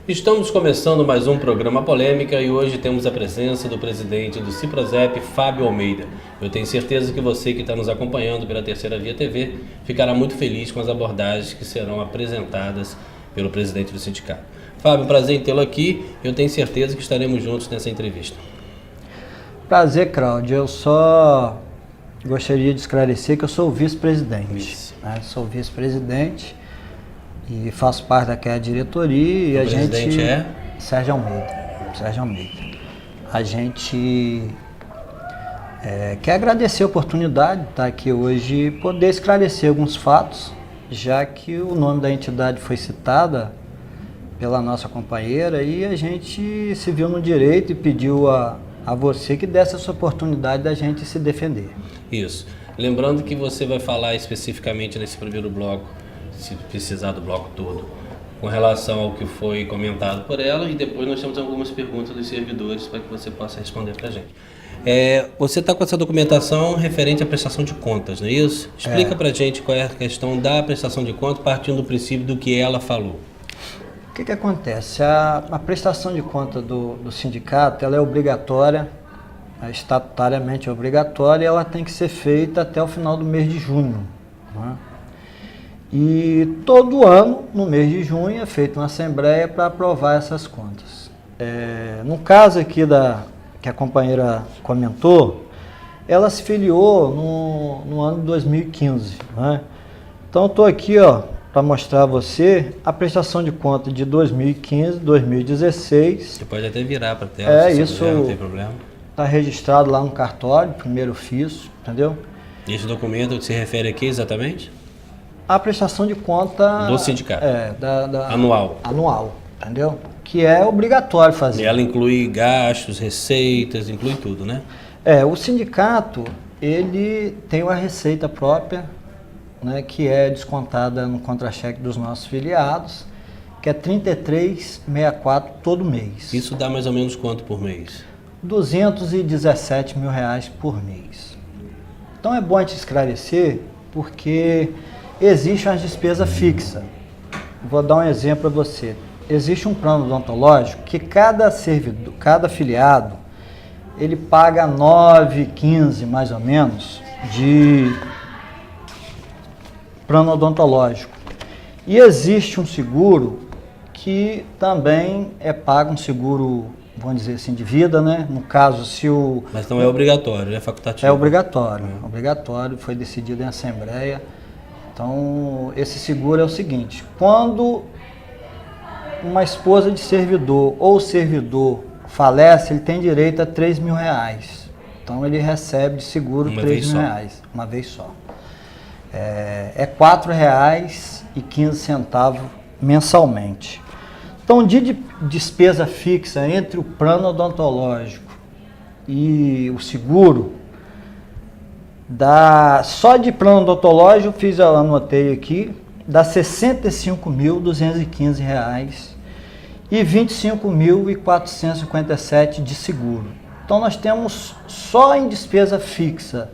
Estamos começando mais um programa Polêmica e hoje temos a presença do presidente do Ciprozep, Fábio Almeida. Eu tenho certeza que você que está nos acompanhando pela Terceira Via TV ficará muito feliz com as abordagens que serão apresentadas pelo presidente do sindicato. Fábio, prazer em tê-lo aqui. Eu tenho certeza que estaremos juntos nessa entrevista. Prazer, Cláudio. Eu só gostaria de esclarecer que eu sou o vice-presidente. Sou vice-presidente e faço parte daquela diretoria. E a gente... O presidente é? Sérgio Almeida. Sérgio Almeida. A gente quer agradecer a oportunidade de estar aqui hoje e poder esclarecer alguns fatos, já que o nome da entidade foi citada pela nossa companheira e a gente se viu no direito e pediu a você que desse essa oportunidade da gente se defender. Isso. Lembrando que você vai falar especificamente nesse primeiro bloco, se precisar do bloco todo, com relação ao que foi comentado por ela, e depois nós temos algumas perguntas dos servidores para que você possa responder para a gente. Você está com essa documentação referente à prestação de contas, não é isso? Explica para a gente qual é a questão da prestação de contas, partindo do princípio do que ela falou. O que acontece? A prestação de conta do sindicato ela é obrigatória, estatutariamente obrigatória, e ela tem que ser feita até o final do mês de junho. Né? E todo ano, no mês de junho, é feita uma assembleia para aprovar essas contas. No caso aqui que a companheira comentou, ela se filiou no ano de 2015. Né? Então eu estou aqui para mostrar a você a prestação de conta de 2015, 2016. Você pode até virar para a tela, se isso quiser, não tem problema. Está registrado lá no cartório, primeiro ofício, entendeu? E esse documento que se refere aqui exatamente? A prestação de conta... Do sindicato? Anual. Anual, entendeu? Que é obrigatório fazer. E ela inclui gastos, receitas, inclui tudo, né? O sindicato, ele tem uma receita própria, né, que é descontada no contra-cheque dos nossos filiados, que é R$ 33,64 todo mês. Isso dá mais ou menos quanto por mês? R$ 217 mil por mês. Então é bom a gente esclarecer, porque existe uma despesa fixa. Vou dar um exemplo para você. Existe um plano odontológico que cada afiliado, ele paga 9,15 mais ou menos de plano odontológico. E existe um seguro que também é pago, um seguro, vamos dizer assim, de vida, né? No caso, se o... Mas não é obrigatório, é facultativo. É obrigatório, obrigatório, foi decidido em assembleia. Então, esse seguro é o seguinte: quando uma esposa de servidor ou servidor falece, ele tem direito a R$ 3 mil. Então, ele recebe de seguro R$ 3 mil, uma vez só. É R$ 4,15 mensalmente. Então, de despesa fixa entre o plano odontológico e o seguro, só de plano odontológico, eu anotei aqui, dá R$ 65.215 e R$ 25.457 de seguro. Então nós temos só em despesa fixa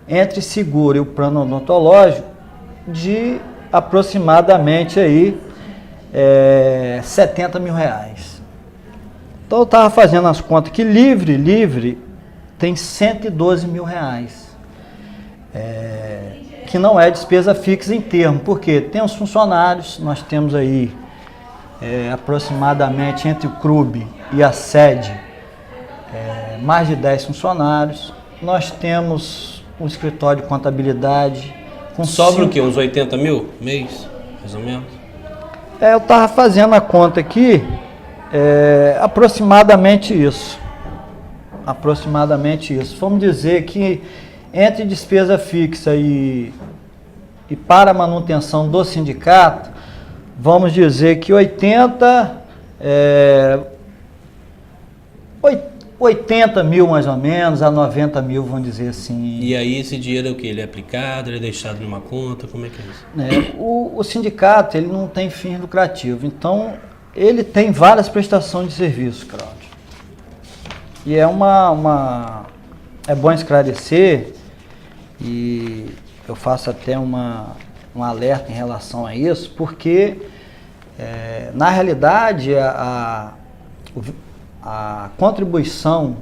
entre seguro e o plano odontológico de aproximadamente aí, R$ 70 mil. Então eu estava fazendo as contas que livre tem R$ 112 mil. Que não é despesa fixa em termo, porque tem os funcionários, nós temos aí aproximadamente entre o clube e a sede mais de 10 funcionários, nós temos um escritório de contabilidade. Sobra o quê? Uns 80 mil mês, mais ou menos? Eu estava fazendo a conta aqui, aproximadamente isso. Vamos dizer que entre despesa fixa e para a manutenção do sindicato, vamos dizer que 80 mil mais ou menos, a 90 mil, vamos dizer assim. E aí esse dinheiro é o que? Ele é aplicado, ele é deixado numa conta, como é que é isso? O sindicato, ele não tem fim lucrativo, então ele tem várias prestações de serviço, Cláudio. E é bom esclarecer, e eu faço até um alerta em relação a isso, porque Na realidade, a contribuição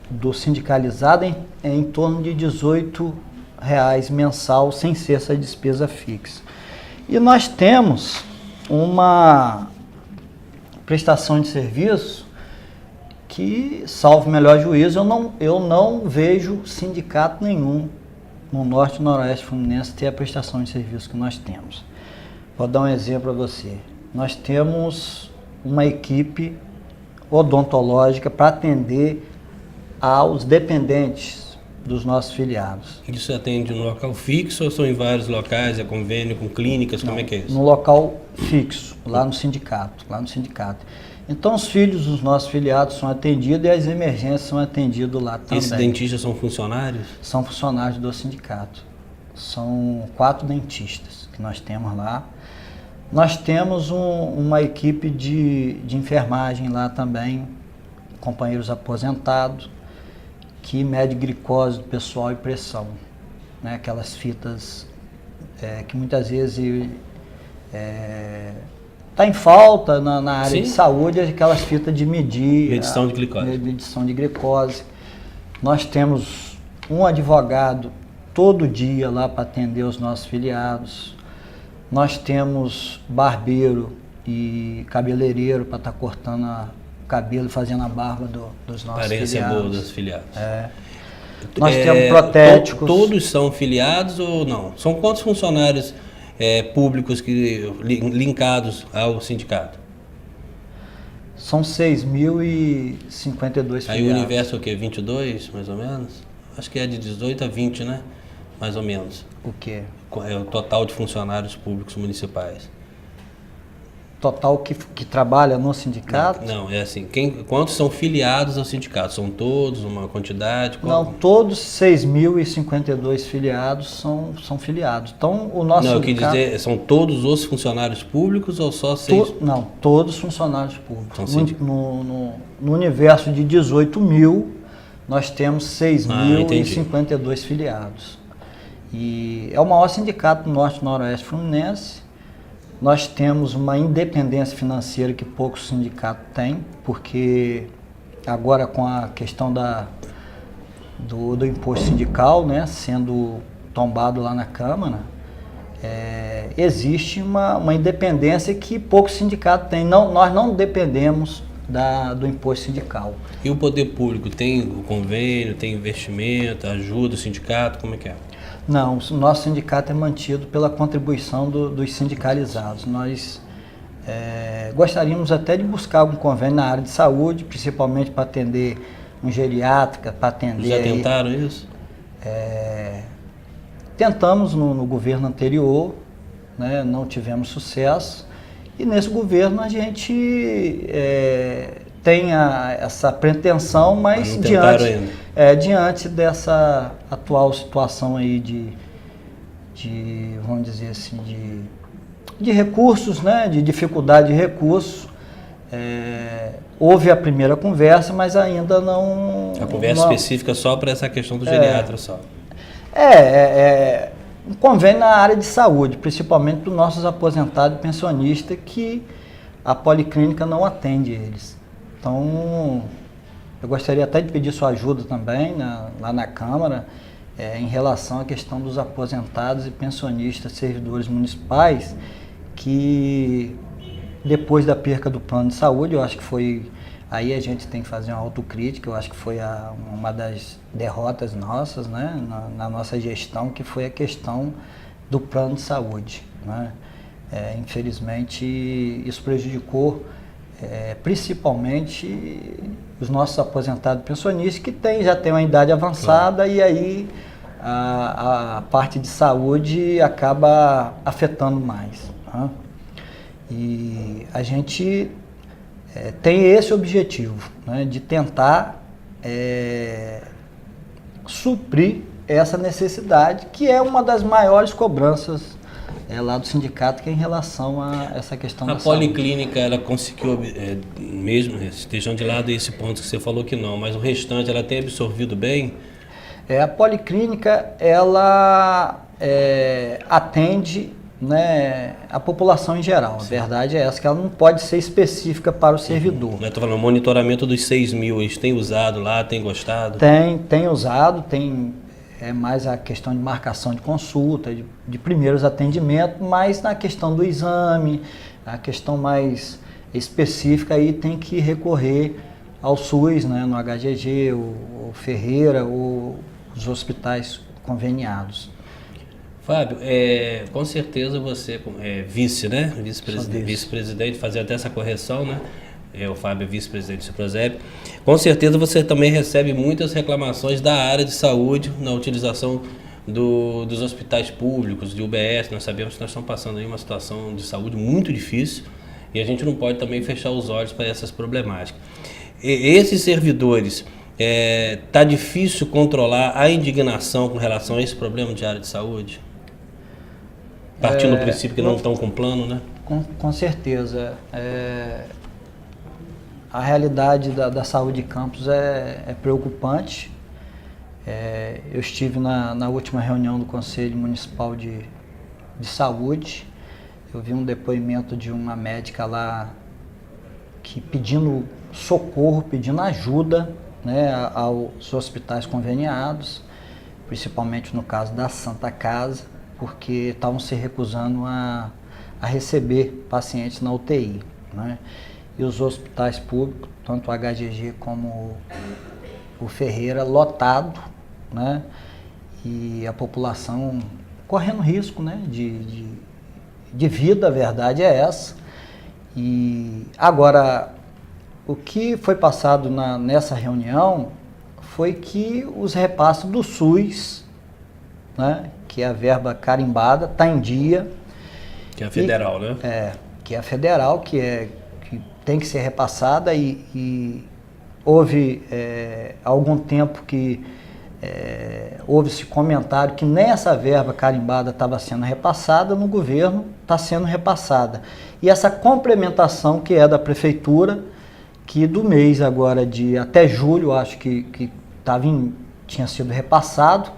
do sindicalizado é em torno de R$18 mensal, sem ser essa despesa fixa. E nós temos uma prestação de serviço que, salvo o melhor juízo, eu não vejo sindicato nenhum no Norte e Noroeste Fluminense ter a prestação de serviço que nós temos. Vou dar um exemplo para você. Nós temos uma equipe odontológica para atender aos dependentes dos nossos filiados. Isso atende no local fixo ou são em vários locais, é convênio com clínicas, como é que é isso? No local fixo, lá no sindicato. Então os filhos dos nossos filiados são atendidos e as emergências são atendidas lá também. Esses dentistas são funcionários? São funcionários do sindicato. São 4 dentistas que nós temos lá. Nós temos uma equipe de enfermagem lá também, companheiros aposentados, que mede glicose do pessoal e pressão, né? Aquelas fitas que muitas vezes está em falta na área Sim. de saúde, aquelas fitas de medir Medição de glicose. medição de glicose. Nós temos um advogado todo dia lá para atender os nossos filiados. Nós temos barbeiro e cabeleireiro para estar cortando o cabelo e fazendo a barba dos nossos Aparência filiados. boa dos filiados. Nós temos protéticos. Todos são filiados ou não? São quantos funcionários públicos linkados ao sindicato? São 6.052 filiados. Aí o universo é o quê? 22, mais ou menos? Acho que é de 18 a 20, né? Mais ou menos. O quê? É o total de funcionários públicos municipais. Total que trabalha no sindicato? Não, é assim. Quantos são filiados ao sindicato? São todos, uma quantidade? Não, todos 6.052 filiados são filiados. Então, o nosso Não, eu quis sindicato... dizer, são todos os funcionários públicos ou só 6? Não, todos funcionários públicos. Então, No universo de 18.000, nós temos 6.052 filiados. E é o maior sindicato do Norte e Noroeste Fluminense. Nós temos uma independência financeira que poucos sindicatos têm, porque agora com a questão do imposto sindical, né, sendo tombado lá na Câmara, existe uma independência que poucos sindicatos têm. Nós não dependemos do imposto sindical. E o poder público tem o convênio, tem investimento, ajuda o sindicato, como é que é? Não, o nosso sindicato é mantido pela contribuição dos sindicalizados. Nós gostaríamos até de buscar algum convênio na área de saúde, principalmente para atender um geriátrica, para atender... Já tentaram isso? Tentamos no governo anterior, né, não tivemos sucesso, e nesse governo a gente tem essa pretensão, mas diante dessa atual situação aí vamos dizer assim, de recursos, né, de dificuldade de recursos, houve a primeira conversa, mas ainda não... A conversa específica só para essa questão do geriatra só? Um convênio na área de saúde, principalmente dos nossos aposentados e pensionistas, que a policlínica não atende eles. Então, eu gostaria até de pedir sua ajuda também lá na Câmara, em relação à questão dos aposentados e pensionistas, servidores municipais, que depois da perca do plano de saúde, eu acho que foi, aí a gente tem que fazer uma autocrítica, eu acho que foi uma das derrotas nossas, né, na nossa gestão, que foi a questão do plano de saúde, né? Infelizmente, isso prejudicou principalmente os nossos aposentados pensionistas que já tem uma idade avançada, e aí a parte de saúde acaba afetando mais, né? E a gente tem esse objetivo, né, de tentar suprir essa necessidade, que é uma das maiores cobranças lá do sindicato, que é em relação a essa questão da saúde. A policlínica, ela conseguiu, mesmo, deixando de lado esse ponto que você falou que não, mas o restante, ela tem absorvido bem? A policlínica, ela atende né, a população em geral. Sim. A verdade é essa, que ela não pode ser específica para o servidor. Eu estou falando, o monitoramento dos 6.000, eles têm usado lá, têm gostado? Tem usado, é mais a questão de marcação de consulta, de primeiros atendimentos, mas na questão do exame, a questão mais específica aí tem que recorrer ao SUS, né, no HGG, o Ferreira, ou os hospitais conveniados. Fábio, com certeza você é vice, né? Vice-presidente, fazer até essa correção, né? O Fábio é vice-presidente do Ciprozep. Com certeza você também recebe muitas reclamações da área de saúde na utilização dos hospitais públicos, de UBS. Nós sabemos que nós estamos passando aí uma situação de saúde muito difícil e a gente não pode também fechar os olhos para essas problemáticas. Esses servidores, tá difícil controlar a indignação com relação a esse problema de área de saúde? Partindo do princípio que não estão com plano, né? Com certeza. A realidade da saúde de Campos é preocupante. Eu estive na última reunião do Conselho Municipal de Saúde. Eu vi um depoimento de uma médica lá que pedindo socorro, pedindo ajuda, né, aos hospitais conveniados, principalmente no caso da Santa Casa, porque estavam se recusando a receber pacientes na UTI, né? E os hospitais públicos, tanto o HGG como o Ferreira, lotado, né? E a população correndo risco, né, de vida, a verdade é essa. E agora, o que foi passado nessa reunião foi que os repasses do SUS, né, que é a verba carimbada, está em dia. Que é a federal, né? Que é a federal, que tem que ser repassada e houve algum tempo que houve esse comentário que nem essa verba carimbada estava sendo repassada, no governo está sendo repassada. E essa complementação que é da prefeitura, que do mês agora de até julho, acho que tinha sido repassado,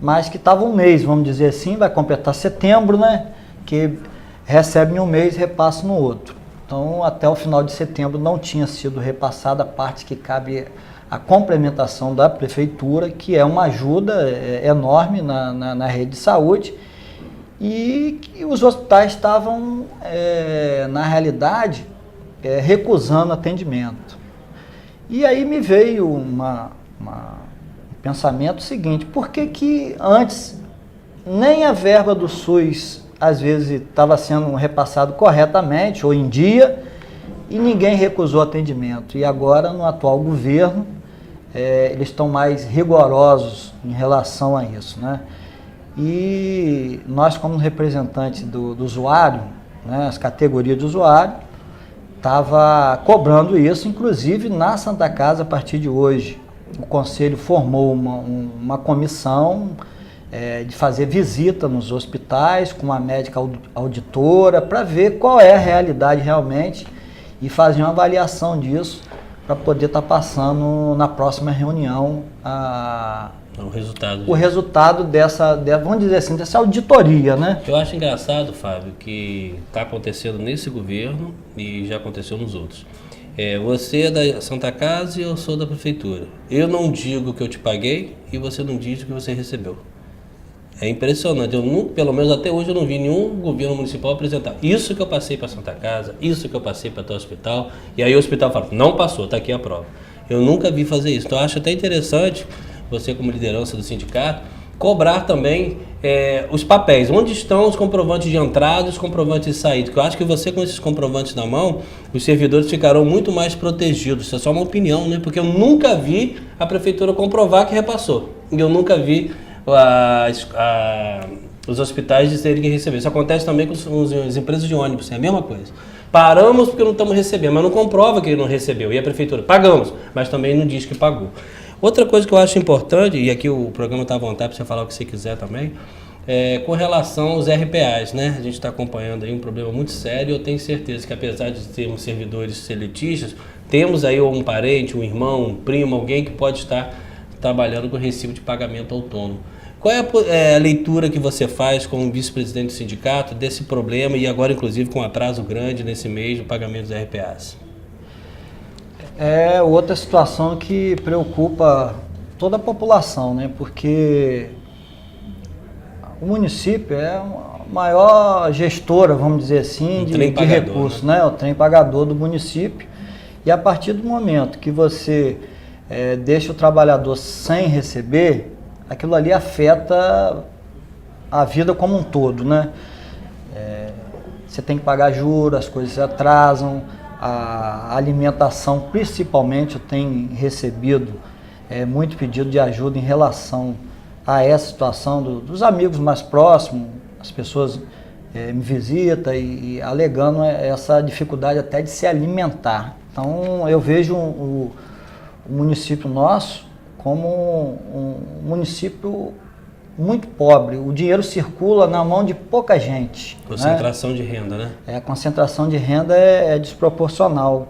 mas que estava um mês, vamos dizer assim, vai completar setembro, né? Que recebe em um mês e repassa no outro. Então, até o final de setembro não tinha sido repassada a parte que cabe a complementação da prefeitura, que é uma ajuda enorme na rede de saúde, e que os hospitais estavam, na realidade, recusando atendimento. E aí me veio um pensamento seguinte: por que antes nem a verba do SUS às vezes estava sendo repassado corretamente ou em dia e ninguém recusou atendimento? E agora, no atual governo, eles estão mais rigorosos em relação a isso, né? E nós, como representantes do usuário, né, as categorias de usuário, estava cobrando isso, inclusive na Santa Casa. A partir de hoje, o Conselho formou uma comissão de fazer visita nos hospitais com uma médica auditora para ver qual é a realidade realmente e fazer uma avaliação disso para poder estar passando na próxima reunião o resultado dessa, vamos dizer assim, dessa auditoria, né? Eu acho engraçado, Fábio, que está acontecendo nesse governo e já aconteceu nos outros. Você é da Santa Casa e eu sou da prefeitura. Eu não digo que eu te paguei e você não diz que você recebeu. É impressionante. Pelo menos até hoje, eu não vi nenhum governo municipal apresentar isso que eu passei para Santa Casa, isso que eu passei para teu hospital, e aí o hospital fala, não passou, está aqui a prova. Eu nunca vi fazer isso. Então, eu acho até interessante, você como liderança do sindicato, cobrar também os papéis. Onde estão os comprovantes de entrada e os comprovantes de saída? Porque eu acho que você, com esses comprovantes na mão, os servidores ficarão muito mais protegidos. Isso é só uma opinião, né? Porque eu nunca vi a prefeitura comprovar que repassou. E eu nunca vi os hospitais dizerem que receberam. Isso acontece também com as empresas de ônibus, é a mesma coisa. Paramos porque não estamos recebendo, mas não comprova que ele não recebeu. E a prefeitura, pagamos, mas também não diz que pagou. Outra coisa que eu acho importante, e aqui o programa está à vontade para você falar o que você quiser também, com relação aos RPAs, né? A gente está acompanhando aí um problema muito sério. Eu tenho certeza que, apesar de termos servidores seletistas, temos aí um parente, um irmão, um primo, alguém que pode estar trabalhando com recibo de pagamento autônomo. Qual é a leitura que você faz como vice-presidente do sindicato desse problema e agora, inclusive, com um atraso grande nesse mês do pagamento dos RPAs? É outra situação que preocupa toda a população, né? Porque o município é a maior gestora, vamos dizer assim, de recursos, né? O trem pagador do município. E a partir do momento que você deixa o trabalhador sem receber, aquilo ali afeta a vida como um todo, né? Você tem que pagar juros, as coisas se atrasam, a alimentação, principalmente, eu tenho recebido muito pedido de ajuda em relação a essa situação dos amigos mais próximos, as pessoas me visitam e alegando essa dificuldade até de se alimentar. Então eu vejo o município nosso como um município muito pobre. O dinheiro circula na mão de pouca gente. Concentração, né? De renda, né? A concentração de renda é desproporcional.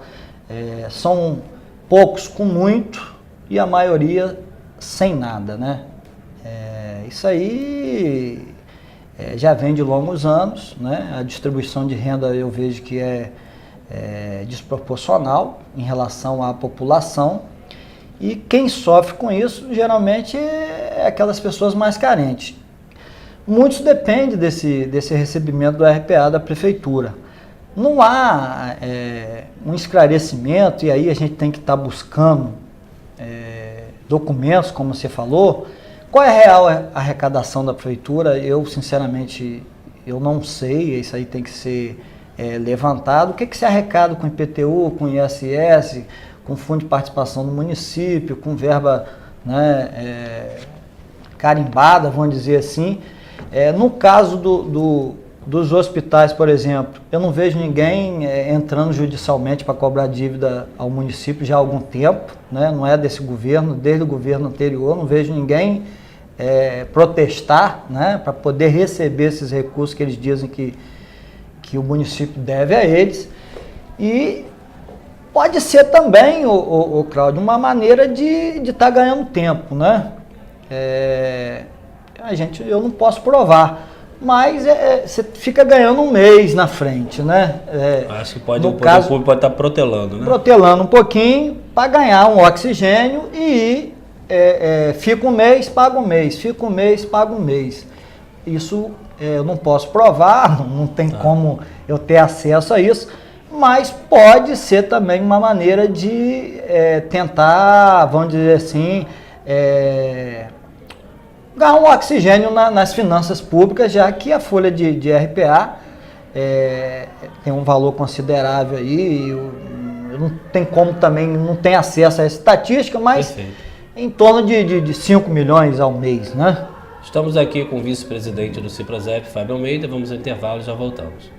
São poucos com muito e a maioria sem nada, né? Isso aí já vem de longos anos, né? A distribuição de renda eu vejo que é desproporcional em relação à população. E quem sofre com isso, geralmente, é aquelas pessoas mais carentes. Muitos dependem desse recebimento do RPA da prefeitura. Não há um esclarecimento, e aí a gente tem que estar buscando documentos, como você falou. Qual é a real arrecadação da prefeitura? Eu, sinceramente, eu não sei, isso aí tem que ser levantado. O que se arrecada com IPTU, com ISS, com fundo de participação do município, com verba, né, carimbada, vamos dizer assim. No caso dos hospitais, por exemplo, eu não vejo ninguém entrando judicialmente para cobrar dívida ao município já há algum tempo, né? Não é desse governo, desde o governo anterior, não vejo ninguém protestar, né, para poder receber esses recursos que eles dizem que o município deve a eles. E pode ser também, o Cláudio, uma maneira de estar ganhando tempo, né? Eu não posso provar, mas você fica ganhando um mês na frente, né? Acho que o poder público pode estar protelando, né? Protelando um pouquinho para ganhar um oxigênio e fica um mês, paga um mês, fica um mês, paga um mês. Isso eu não posso provar, não tem como eu ter acesso a isso, mas pode ser também uma maneira de tentar, vamos dizer assim, ganhar um oxigênio nas finanças públicas, já que a folha de RPA tem um valor considerável aí. Eu não tenho como também, não tenho acesso a essa estatística, mas em torno de 5 milhões ao mês, né? Estamos aqui com o vice-presidente do Ciprasep, Fábio Almeida. Vamos ao intervalo e já voltamos.